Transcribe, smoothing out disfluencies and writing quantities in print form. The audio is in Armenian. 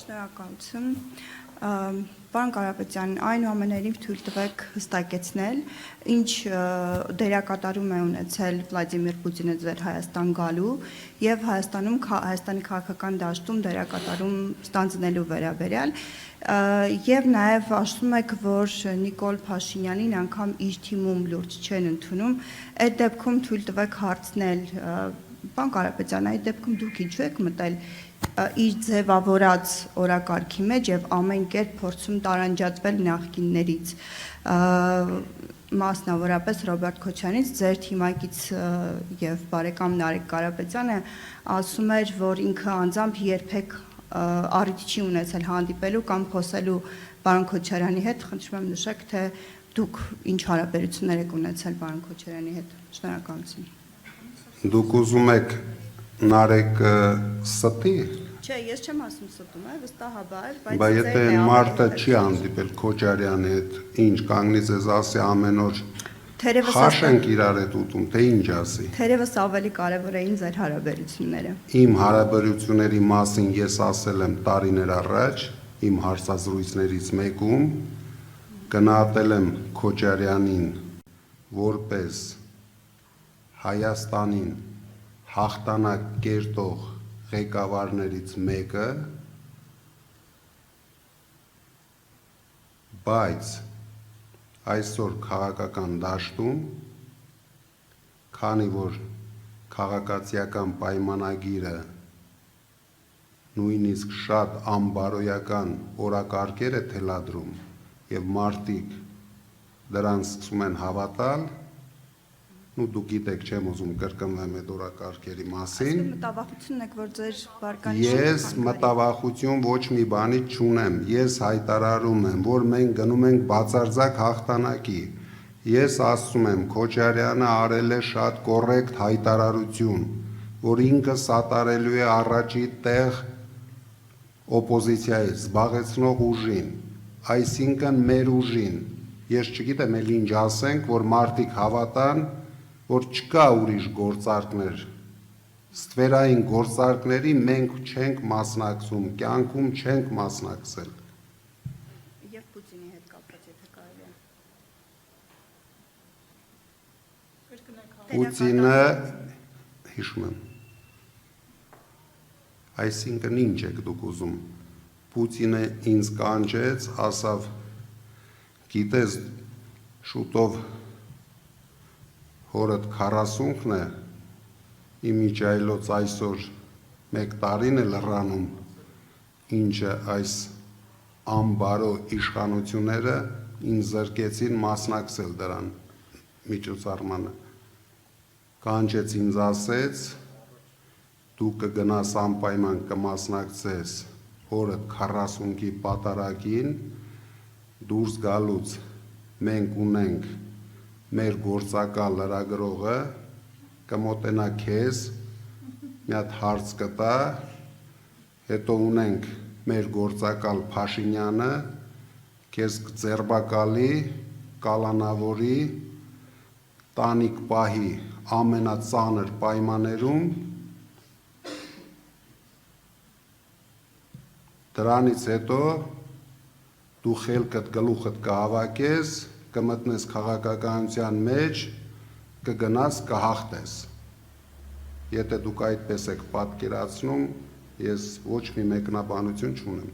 Շնորհակալություն։ Պարոն Կարապետյան, այնուամենայնիվ թույլ տվեք հստակեցնել, ինչ դերակատարում է ունեցել Վլադիմիր Պուտինը ձեր Հայաստան գալու եւ Հայաստանի քաղաքական դաշտում դերակատարում ստանձնելու վերաբերյալ, եւ նաեւ ասում եք, որ Նիկոլ Փաշինյանին անգամ իր թիմում լուրջ չեն ընդունում, այդ դեպքում թույլ տվեք հարցնել, պարոն Կարապետյան, այդ դեպքում դուք ինչու եք մտել իր ձևավորած օրակարգի մեջ եւ ամեն կերպ փորձում տարանջատվել նախկիններից, մասնավորապես Ռոբերտ Քոչարյանից, ձեր թիմակից եւ բարեկամ Նարեկ Կարապետյանը ասում էր, որ ինքը անձամբ երբեք առիթ չի ունեցել հանդիպելու կամ խոսելու պարոն Քոչարյանի հետ, խնդրում եմ նշեք, թե դուք ինչ հարաբերություններ եք ունեցել պարոն Քոչարյանի հետ։ Շնորհակալություն։ Դուք ուզում եք Նարեկը ստի։ Չէ, ես չեմ ասում ստում, վստահաբար, բայց եթե մարդը չի հանդիպել Քոչարյանի հետ, ինչ կանգնի ձեզ ասի ամեն օր խաշ ենք իրար հետ ուտում, թե ինչ ասի։ Թերևս ավելի կարևոր էին ձեր հարաբերությունները։ Իմ հարաբերությունների մասին ես ասել եմ տարիներ առաջ, իմ հարցազրույցներից մեկում գնահատել եմ Քոչարյանին որպես Հայաստանին հաղթանակ կերտող ղեկավարներից մեկը, բայց այսօր քաղաքական դաշտում, քանի որ քաղաքացիական պայմանագիրը նույնիսկ շատ անբարոյական օրակարգեր է թելադրում եւ մարդիկ դրան սկսում են հավատալ, դուք գիտեք, չեմ ուզում կրկնվեմ այդ օրակարգերի մասին։ Մտավախությունն եք, որ ձեր վարկանիշը։ Ես մտավախություն ոչ մի բանից չունեմ։ Ես հայտարարում եմ, որ մենք գնում ենք բացարձակ հաղթանակի։ Ես ասում եմ, Քոչարյանը արել է շատ կոռեկտ հայտարարություն, որ ինքը սատարելու է առաջի տեղ օպոզիցիայից զբաղեցնող ուժին, այսինքն մեր ուժին։ Ես չգիտեմ, էլ ինչ ասենք, որ մարդիկ հավատան, որ չկա ուրիշ գործարքներ, ստվերային գործարքների մենք չենք մասնակցում, կյանքում չենք մասնակցել։ Եվ Պուտինի հետ կապված, եթե կարելի է։ Պուտինը, հիշում եմ, այսինքն ինչ եք դուք ուզում, Պուտինը ինձ կանչեց, ասավ, գիտես, շուտով հորդ 40-ն է, իմ իջայլոց այսօր 1 տարին է լռանում, ինչը այս անբարո իշխանությունները ինձ զրկեցին մասնակցել դրան միջոցառմանը։ Կանչեց ինձ ասեց, դու կգնաս անպայման կմասնակցես հորդ 40-ի պատարագին, դուրս գալուց մենք ունենք մեր գործակալ լրագրողը կմոտենա քեզ, մի հատ հարց կտա, հետո ունենք մեր գործակալ Փաշինյանը, քեզ կձերբակալի, կալանավորի, տանիք պահի ամենածանր պայմաններում, դրանից հետո դու խելքդ գլուխդ կհավաքես, կմտնես քաղաքականության մեջ, կգնաս կհաղթես։ Եթե դուք այդպես եք պատկերացնում, ես ոչ մի մեկնաբանություն չունեմ։